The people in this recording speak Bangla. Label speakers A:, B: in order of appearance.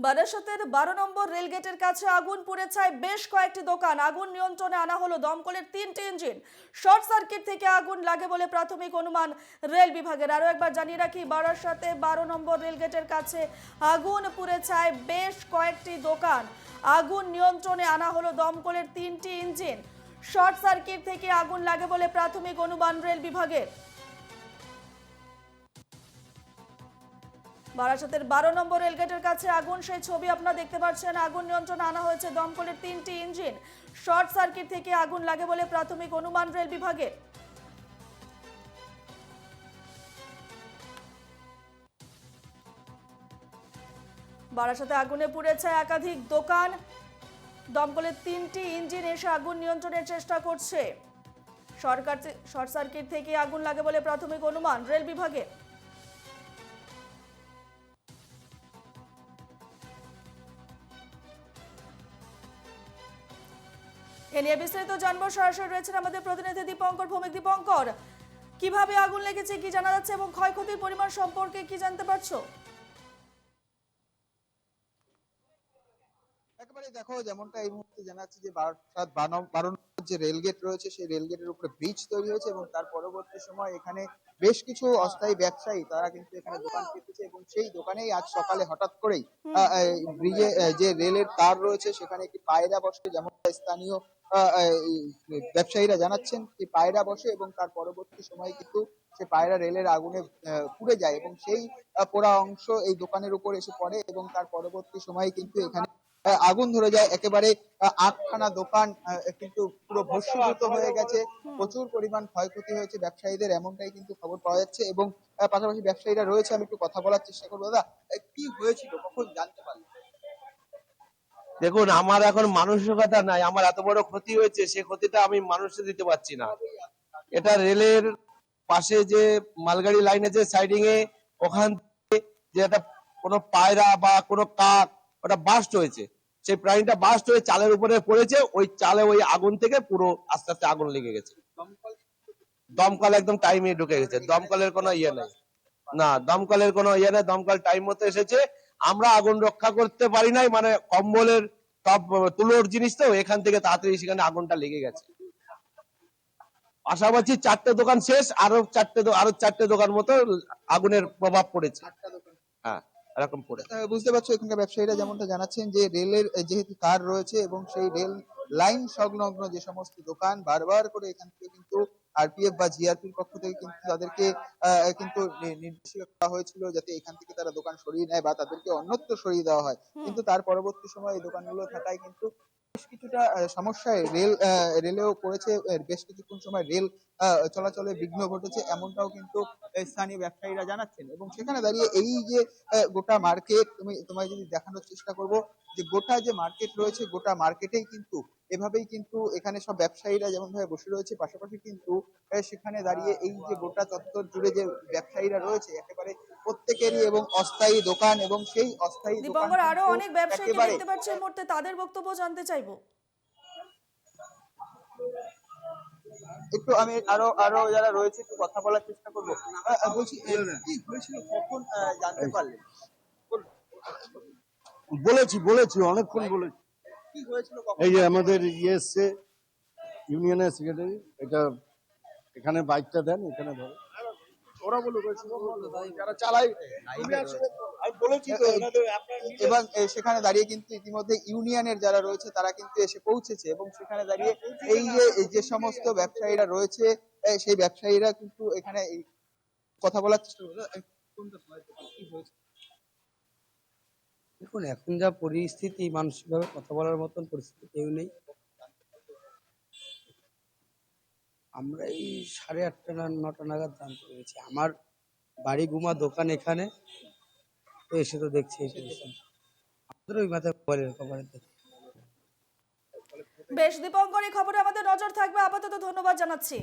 A: বারাসাতের 12 নম্বর রেলগেটের কাছে আগুন পুড়ে ছাই বেশ কয়েকটি দোকান। আগুন নিয়ন্ত্রণে আনা হলো দমকলের 3টি ইঞ্জিন। শর্ট সার্কিট থেকে আগুন লাগে বলে প্রাথমিক অনুমান রেল বিভাগের। আরও একবার জানিয়ে রাখি, বারাসাতে 12 নম্বর রেলগেটের কাছে আগুন পুড়ে ছাই বেশ কয়েকটি দোকান। আগুন নিয়ন্ত্রণে আনা হলো দমকলের 3টি ইঞ্জিন। শর্ট সার্কিট থেকে আগুন লাগে বলে প্রাথমিক অনুমান রেল বিভাগের। বারাসাতের 12 নম্বর রেলগেটের কাছে আগুন, সেই ছবি আপনারা দেখতে পাচ্ছেন। আগুন নিয়ন্ত্রণে আনা হয়েছে দমকলের 3টি ইঞ্জিন। শর্ট সার্কিট থেকে আগুন লাগে বলে প্রাথমিক অনুমান রেল বিভাগের। বারাসাতে আগুনে পুড়েছে একাধিক দোকান। দমকলের 3টি ইঞ্জিন এসে আগুন নিয়ন্ত্রণের চেষ্টা করছে। শর্ট সার্কিট থেকে আগুন লাগে বলে প্রাথমিক অনুমান রেল বিভাগের। এ নিয়ে বিস্তারিত জানবো, সরাসরি রয়েছেন আমাদের প্রতিনিধি দীপঙ্কর ভৌমিক। দীপঙ্কর, কিভাবে আগুন লেগেছে, কি জানা যাচ্ছে এবং ক্ষয়ক্ষতির পরিমাণ সম্পর্কে কি জানতে পারছো?
B: একেবারে দেখো, যেমনটা এই মুহূর্তে জানা যাচ্ছে যে বারাসাত 12 নম্বর যে রেলগেট রয়েছে সেই রেলগেটের উপরে ব্রিজ তৈরি হয়েছে এবং তার পরবর্তী সময় এখানে বেশ কিছু অস্থায়ী ব্যবসায়ী তারা কিন্তু এখানে দোকান পেতেছে এবং সেই দোকানেই আজ সকালে হঠাৎ করেই ব্রিজে যে রেলের তার রয়েছে সেখানে একটি পায়রা বসে, যেমন স্থানীয় ব্যবসায়ীরা জানাচ্ছেন যে পায়রা বসে এবং তার পরবর্তী সময় কিন্তু সে পায়রা রেলের আগুনে পুড়ে যায় এবং সেই পোড়া অংশ এই দোকানের উপর এসে পড়ে এবং তার পরবর্তী সময় কিন্তু এখানে আগুন ধরে যায়। একেবারে 8খানা দোকান কিন্তু পুরো ভস্মীভূত হয়ে গেছে। প্রচুর পরিমাণ ক্ষয়ক্ষতি হয়েছে ব্যবসায়ীদের, এমনটাই কিন্তু খবর পাওয়া যাচ্ছে এবং পাশাপাশি ব্যবসায়ীরা রয়েছে, আমি একটু কথা বলার চেষ্টা করবো। দাদা, কি হয়েছিল, কখন জানতে পারলেন?
C: দেখুন, আমার এখন মানসিকতা নাই। আমার এত বড় ক্ষতি হয়েছে, সে ক্ষতিটা আমি মানুষকে দিতে পারছি না। এটা রেলের পাশে যে মালগাড়ি লাইন আছে সাইডিং এ, ওখান থেকে যে একটা কোনো পায়রা বা কোনো কাক ওটা বাস্ট হয়েছে, সেই প্রাণীটা বাস্ট হয়ে চালের উপরে পড়েছে। ওই চালে ওই আগুন থেকে পুরো আস্তে আস্তে আগুন লেগে গেছে। দমকল একদম টাইমে ঢুকে গেছে। দমকলের কোনো ইয়ে নেই, না দমকলের কোনো ইয়ে নেই। দমকল টাইম মতো এসেছে। আমরা আগুন রক্ষা করতে পারি নাই, মানে কম্বলের সব তুলোর জিনিস তো, এখান থেকে তাড়াতাড়ি সেখানে আগুনটা লেগে গেছে। পাশাপাশি 4টে দোকান শেষ, আরো 4টে দোকান মতো আগুনের প্রভাব পড়েছে। হ্যাঁ, এরকম পড়ে
B: বুঝতে পারছো, এখানকার ব্যবসায়ীরা যেমনটা জানাচ্ছেন যে রেলের যেহেতু তার রয়েছে এবং সেই রেল লাইন সংলগ্ন যে সমস্ত দোকান, বারবার করে এখান থেকে কিন্তু আরপিএফ বা জিআরপির পক্ষ থেকে কিন্তু তাদেরকে কিন্তু নির্দেশ করা হয়েছিল যাতে এখান থেকে তারা দোকান সরিয়ে নেয় বা তাদেরকে অন্যত্র সরিয়ে দেওয়া হয়। কিন্তু তার পরবর্তী সময় এই দোকানগুলো থাকায় কিন্তু বেশ কিছুটা সমস্যায় রেলেও পড়েছে। বেশ কিছুক্ষণ সময় রেল চলাচলে বিঘ্ন ঘটেছে, এমনটাও কিন্তু স্থানীয় ব্যবসায়ীরা জানাচ্ছেন এবং সেখানে দাঁড়িয়ে এই যে গোটা মার্কেট, তোমায় যদি দেখানোর চেষ্টা করব যে গোটা যে মার্কেট রয়েছে, গোটা মার্কেটেই কিন্তু এভাবেই কিন্তু এখানে সব ব্যবসায়ীরা যেমন ভাবে বসে রয়েছে, পাশাপাশি কিন্তু সেখানে দাঁড়িয়ে এই যে গোটা চত্বর জুড়ে যে ব্যবসায়ীরা রয়েছে একেবারে প্রত্যেকেরই এবং অস্থায়ী দোকান এবং সেই অস্থায়ী দোকান
A: দীপঙ্কর, আরো
B: কিন্তু
A: অনেক ব্যবসায়ীকে
B: একেবারে
A: দেখতে পাচ্ছি এই মুহূর্তে, তাদের বক্তব্য জানতে চাইবো।
B: একটু আমি আরো আরো যারা রয়েছে একটু কথা বলার চেষ্টা করবো। বলছি, কি হয়েছিল, কখন জানতে পারলেন?
D: বলেছি অনেকক্ষণ বলেছি।
B: কি হয়েছিল,
D: এই যে আমাদের ইয়ে এসছে, ইউনিয়নের সেক্রেটারি, এটা এখানে বাইকটা দেন, এখানে ধরো ওরা বলুক, যারা চালায়। আমি বলেছি তো
B: এবং সেখানে দাঁড়িয়ে কিন্তু ইতিমধ্যে ইউনিয়নের যারা রয়েছে তারা কিন্তু এসে পৌঁছেছে এবং সেখানে দাঁড়িয়ে এই যে সমস্ত ব্যবসায়ীরা রয়েছে সেই ব্যবসায়ীরা কিন্তু এখানে কথা বলার চেষ্টা করবে। কি হয়েছে?
E: দেখুন, এখন যা পরিস্থিতি, মানসিকভাবে কথা বলার মতন পরিস্থিতি কেউ নেই। আমরা এই 8:30 না 9টা নাগাদ জানতে পেরেছি। আমার বাড়ি গুমা দোকান এখানে, তো এসে তো দেখছি এই পরিস্থিতি। আমাদের ওই মাথায় খবরের
A: বেশ দীপঙ্কর, এই খবরে আমাদের নজর থাকবে। আপাতত ধন্যবাদ জানাচ্ছি।